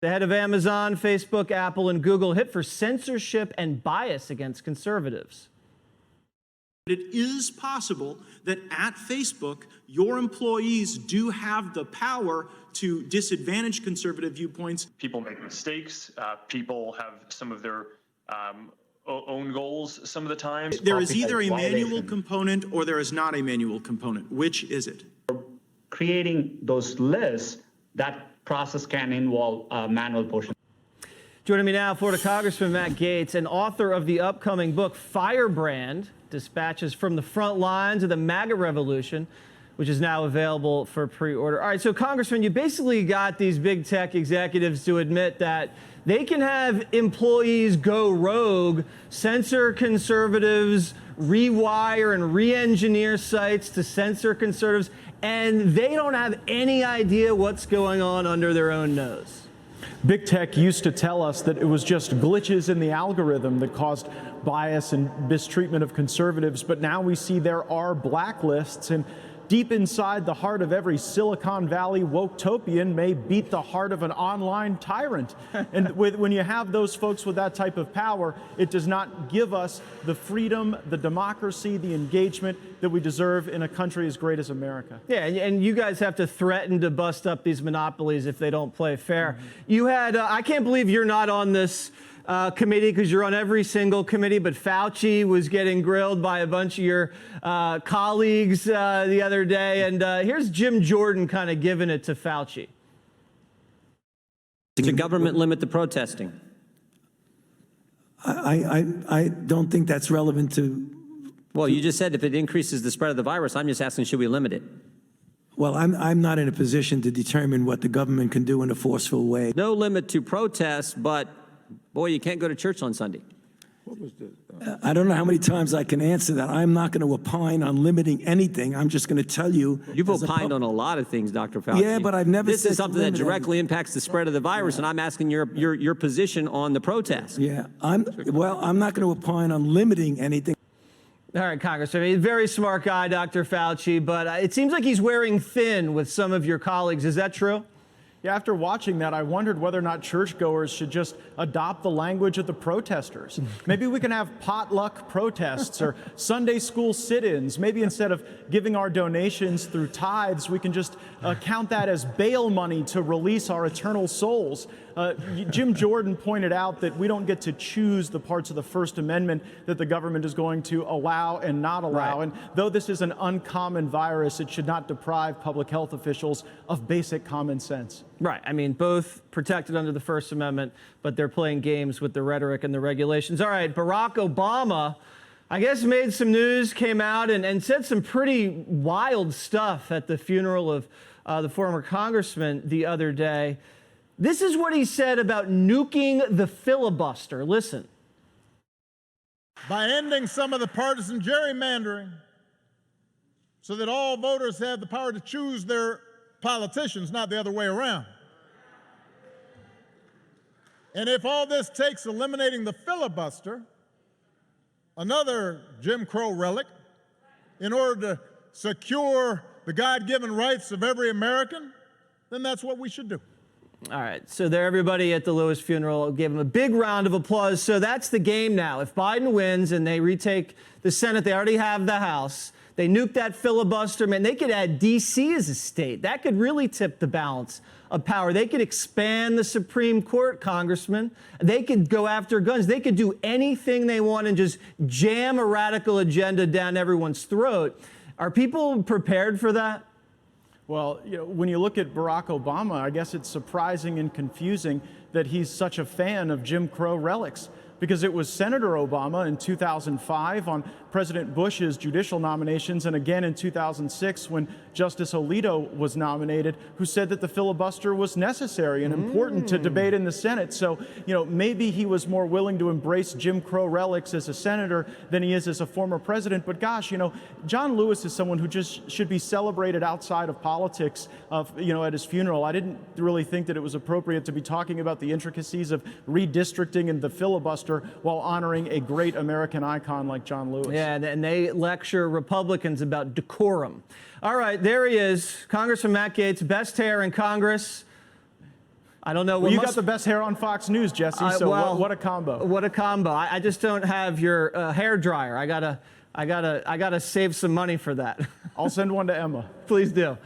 The head of Amazon, Facebook, Apple, and Google hit for censorship and bias against conservatives. It is possible that at Facebook, your employees do have the power to disadvantage conservative viewpoints. People make mistakes. People have some of their own goals some of the time. There is either a manual component or there is not a manual component. Which is it? Creating those lists, that process can involve a manual portion. Joining me now, Florida Congressman Matt Gaetz, and author of the upcoming book, Firebrand, Dispatches from the Front Lines of the MAGA Revolution, which is now available for pre-order. All right, so Congressman, you basically got these big tech executives to admit that they can have employees go rogue, censor conservatives, rewire and re-engineer sites to censor conservatives, and they don't have any idea what's going on under their own nose. Big tech used to tell us that it was just glitches in the algorithm that caused bias and mistreatment of conservatives, but now we see there are blacklists, and deep inside the heart of every Silicon Valley woke-topian may beat the heart of an online tyrant. And when you have those folks with that type of power, it does not give us the freedom, the democracy, the engagement that we deserve in a country as great as America. Yeah, and you guys have to threaten to bust up these monopolies if they don't play fair. Mm-hmm. You had, I can't believe you're not on this committee because you're on every single committee, but Fauci was getting grilled by a bunch of your colleagues the other day, and here's Jim Jordan kind of giving it to Fauci. Should government limit the protesting? I don't think that's relevant to... Well, you just said if it increases the spread of the virus. I'm just asking, should we limit it? Well, I'm not in a position to determine what the government can do in a forceful way. No limit to protests, but boy, you can't go to church on Sunday. What was the, I don't know how many times I can answer that. I'm not going to opine on limiting anything. I'm just going to tell you. You've opined on a lot of things, Dr. Fauci. Yeah, but I've never This said is something that directly impacts the spread of the virus, and I'm asking your position on the protest. Yeah, I'm not going to opine on limiting anything. All right, Congressman, he's a very smart guy, Dr. Fauci, but it seems like he's wearing thin with some of your colleagues. Is that true? Yeah, after watching that, I wondered whether or not churchgoers should just adopt the language of the protesters. Maybe we can have potluck protests or Sunday school sit-ins. Maybe instead of giving our donations through tithes, we can just count that as bail money to release our eternal souls. Jim Jordan pointed out that we don't get to choose the parts of the First Amendment that the government is going to allow and not allow. Right. And though this is an uncommon virus, it should not deprive public health officials of basic common sense. Right. I mean, both protected under the First Amendment, but they're playing games with the rhetoric and the regulations. All right, Barack Obama, I guess, made some news, came out and said some pretty wild stuff at the funeral of the former congressman the other day. This is what he said about nuking the filibuster. Listen. By ending some of the partisan gerrymandering so that all voters have the power to choose their politicians, not the other way around. And if all this takes eliminating the filibuster, another Jim Crow relic, in order to secure the God-given rights of every American, then that's what we should do. All right, so there, everybody at the Lewis funeral gave him a big round of applause. So that's the game now. If Biden wins and they retake the Senate, they already have the House. They nuke that filibuster, man, they could add D.C. as a state. That could really tip the balance of power. They could expand the Supreme Court, Congressman. They could go after guns. They could do anything they want and just jam a radical agenda down everyone's throat. Are people prepared for that? Well, when you look at Barack Obama, I guess it's surprising and confusing that he's such a fan of Jim Crow relics, because it was Senator Obama in 2005 on President Bush's judicial nominations, and again in 2006 when Justice Alito was nominated, who said that the filibuster was necessary and important to debate in the Senate. So, maybe he was more willing to embrace Jim Crow relics as a senator than he is as a former president. But gosh, John Lewis is someone who just should be celebrated outside of politics, at his funeral. I didn't really think that it was appropriate to be talking about the intricacies of redistricting and the filibuster while honoring a great American icon like John Lewis. Yeah, and they lecture Republicans about decorum. All right, there he is, Congressman Matt Gaetz, best hair in Congress. I don't know. Well, you got the best hair on Fox News, Jesse. So what a combo. What a combo. I just don't have your hair dryer. I gotta save some money for that. I'll send one to Emma. Please do.